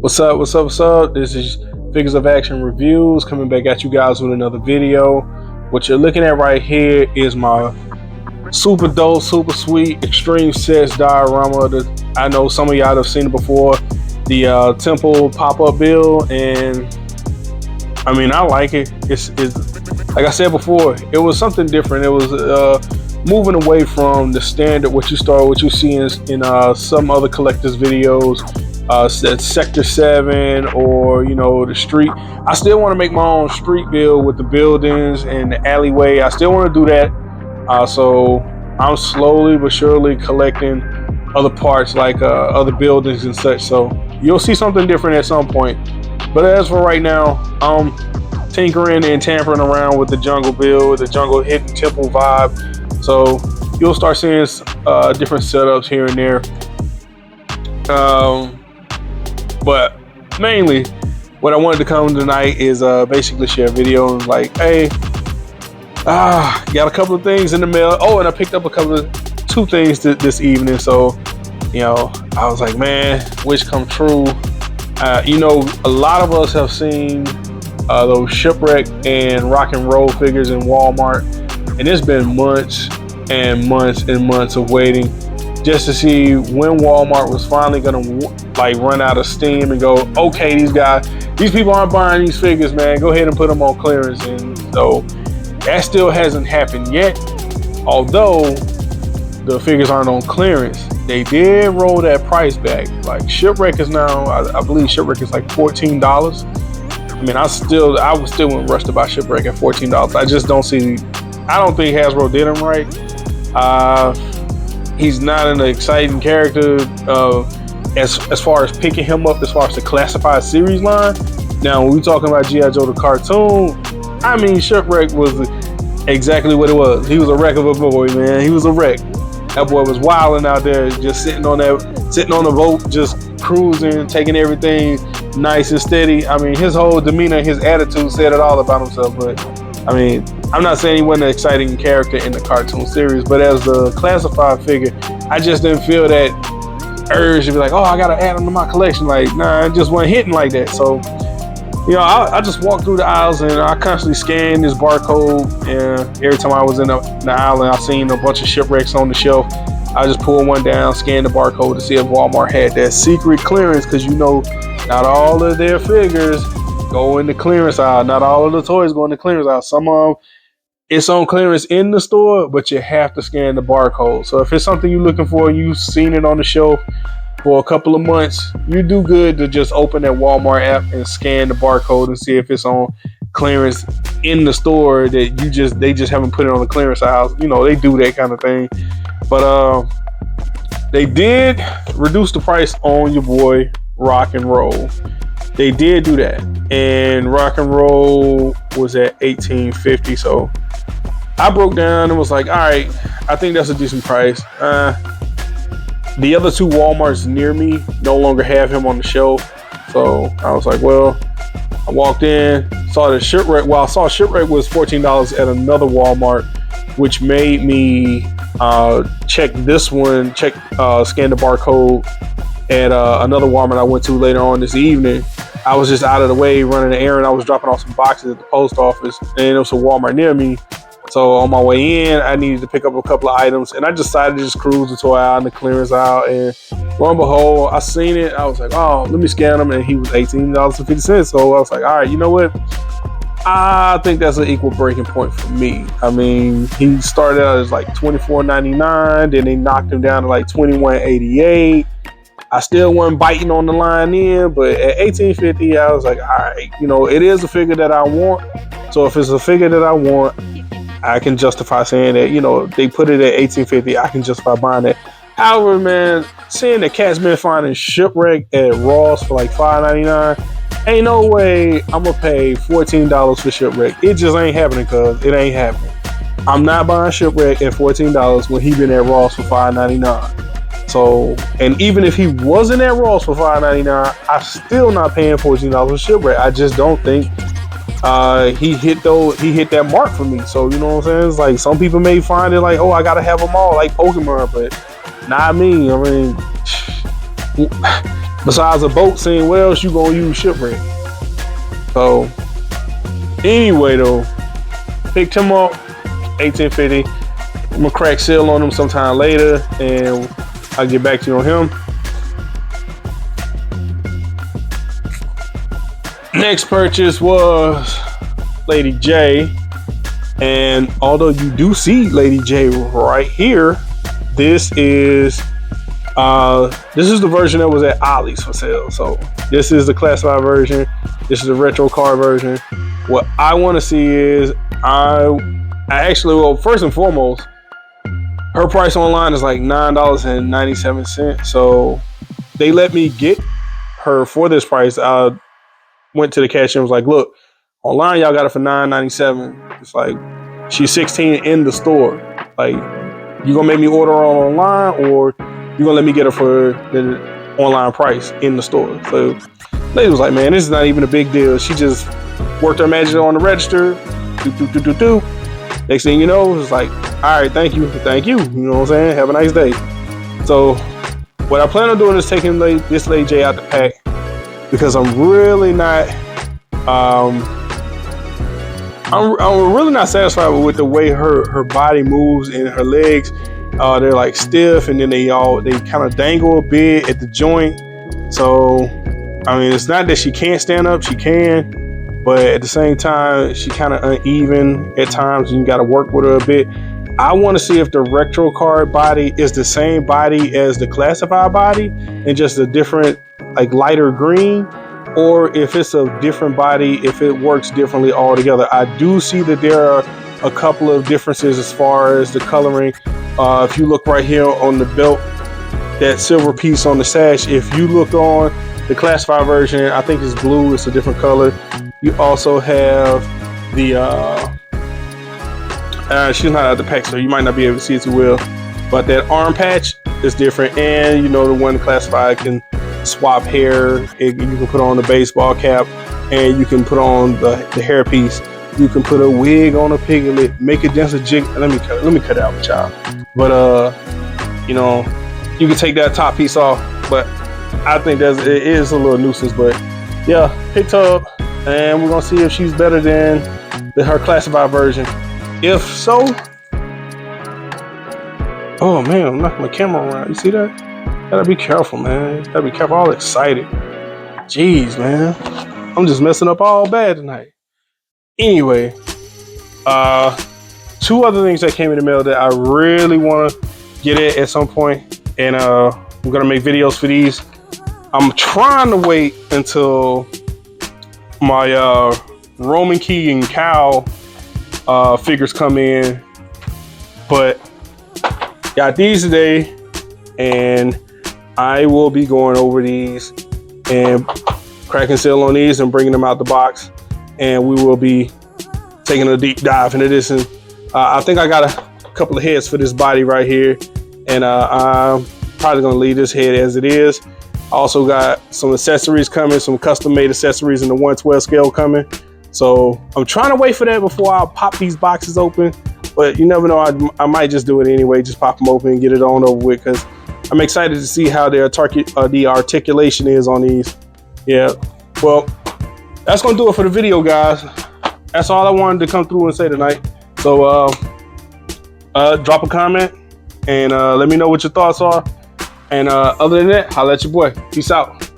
What's up? What's up? What's up? This is Figures of Action Reviews coming back at you guys with another video. What you're looking at right here is my super dope, super sweet, extreme sets diorama that I know some of y'all have seen it before. The temple pop-up build, and I mean, I like it. It's like I said before, it was something different. It was moving away from the standard what you see in some other collectors videos. Sector 7 or the street. I still want to make my own street build with the buildings and the alleyway. I still want to do that. So I'm slowly but surely collecting other parts like other buildings and such. So you'll see something different at some point. But as for right now, I'm tinkering and tampering around with the jungle build, the jungle hidden temple vibe. So you'll start seeing different setups here and there. But mainly what I wanted to come tonight is basically share a video and like, hey, got a couple of things in the mail. Oh, and I picked up two things this evening. So, I was like, man, wish come true. A lot of us have seen those shipwreck and rock and roll figures in Walmart, and it's been months and months and months of waiting just to see when Walmart was finally gonna run out of steam and go, okay, these people aren't buying these figures, man. Go ahead and put them on clearance. And so that still hasn't happened yet. Although the figures aren't on clearance, they did roll that price back. Like shipwreck is now, I believe shipwreck is like $14. I mean, I still wouldn't rush to buy shipwreck at $14. I just don't think Hasbro did him right. He's not an exciting character as far as picking him up as far as the classified series line. Now, when we're talking about G.I. Joe the cartoon, I mean, Shipwreck was exactly what it was. He was a wreck of a boy, man. He was a wreck. That boy was wilding out there, just sitting on the boat, just cruising, taking everything nice and steady. I mean, his whole demeanor, his attitude said it all about himself. But I mean, I'm not saying he wasn't an exciting character in the cartoon series, but as the classified figure, I just didn't feel that urge to be like, oh, I gotta add him to my collection. Like, nah, it just wasn't hitting like that. So, I just walked through the aisles and I constantly scanned this barcode. And every time I was in the aisle and I seen a bunch of shipwrecks on the shelf, I just pulled one down, scanned the barcode to see if Walmart had that secret clearance, because not all of their figures go in the clearance aisle. Not all of the toys go in the clearance aisle. Some of them, it's on clearance in the store, but you have to scan the barcode. So if it's something you're looking for, you've seen it on the shelf for a couple of months, you do good to just open that Walmart app and scan the barcode and see if it's on clearance in the store that they just haven't put it on the clearance aisle. They do that kind of thing. But they did reduce the price on your boy Rock and Roll. They did do that, and Rock and Roll was at $18.50. So I broke down and was like, all right, I think that's a decent price. The other two Walmarts near me no longer have him on the shelf. So I was like, well, I walked in, saw the Shipwreck. Well, I saw Shipwreck was $14 at another Walmart, which made me scan the barcode at another Walmart I went to later on this evening. I was just out of the way running an errand. I was dropping off some boxes at the post office, and it was a Walmart near me. So on my way in, I needed to pick up a couple of items, and I decided to just cruise the toy aisle and the clearance aisle. And lo and behold, I seen it. I was like, oh, let me scan him, and he was $18.50. So I was like, all right, you know what? I think that's an equal breaking point for me. I mean, he started out as like $24.99, then they knocked him down to like $21.88. I still wasn't biting on the line in, but at $18.50, I was like, all right, it is a figure that I want. So if it's a figure that I want, I can justify saying that, they put it at $18.50. I can justify buying it. However, man, seeing that cat's been finding Shipwreck at Ross for like $5.99, ain't no way I'm gonna pay $14 for Shipwreck. It just ain't happening, cuz it ain't happening. I'm not buying Shipwreck at $14 when he been at Ross for $5.99. So, and even if he wasn't at Ross for $5.99, I'm still not paying $14 for Shipwreck. I just don't think he hit that mark for me. So, you know what I'm saying? It's like some people may find it like, oh, I gotta have them all like Pokemon, but not me. I mean, besides a boat saying, what else you gonna use shipwreck? So anyway though, picked him up, 1850. I'm gonna crack seal on him sometime later and I'll get back to you on him. Next purchase was Lady J. And although you do see Lady J right here, this is the version that was at Ollie's for sale. So this is the classified version. This is the retro car version. What I want to see is I actually, well, first and foremost, her price online is like $9.97. So they let me get her for this price. I went to the cashier and was like, look, online y'all got it for $9.97. It's like, she's 16 in the store. Like, you gonna make me order her online, or you gonna let me get her for the online price in the store? So lady was like, man, this is not even a big deal. She just worked her magic on the register. Do. Next thing you know, it was like, all right, thank you. You know what I'm saying? Have a nice day. So what I plan on doing is taking this Lady J out the pack, because I'm really not I'm really not satisfied with the way her body moves, and her legs they're like stiff, and then they kind of dangle a bit at the joint. So I mean, it's not that she can't stand up, she can, but at the same time she kind of uneven at times, and you got to work with her a bit. I want to see if the retro card body is the same body as the classified body and just a different, like, lighter green, or if it's a different body, if it works differently altogether. I do see that there are a couple of differences as far as the coloring. If you look right here on the belt, that silver piece on the sash, if you look on the classified version, I think it's blue, it's a different color. You also have the she's not out the pack, so you might not be able to see it too well, but that arm patch is different. And you know, the one classified can swap hair. You can put on the baseball cap, and you can put on the hair piece. You can put a wig on a piglet, make it dance a jig. Let me cut it out with y'all. But you know, you can take that top piece off. But I think it is a little nuisance. But yeah, picked her up, and we're gonna see if she's better than her classified version. If so, oh man, I'm knocking my camera around. You see that? Gotta be careful, man. Gotta be careful. All excited. Jeez, man. I'm just messing up all bad tonight. Anyway, two other things that came in the mail that I really want to get at some point, and we're gonna make videos for these. I'm trying to wait until my Roman key and cow figures come in, but got these today, and I will be going over these and cracking seal on these and bringing them out the box, and we will be taking a deep dive into this. And I think I got a couple of heads for this body right here, and I'm probably gonna leave this head as it is. I also got some accessories coming, some custom made accessories in the 1/12 scale coming. So I'm trying to wait for that before I pop these boxes open, but you never know, I might just do it anyway, just pop them open and get it on over with, because I'm excited to see how the articulation is on these. Yeah, well, that's gonna do it for the video, guys. That's all I wanted to come through and say tonight. So drop a comment and let me know what your thoughts are. And other than that, holla at your boy. Peace out.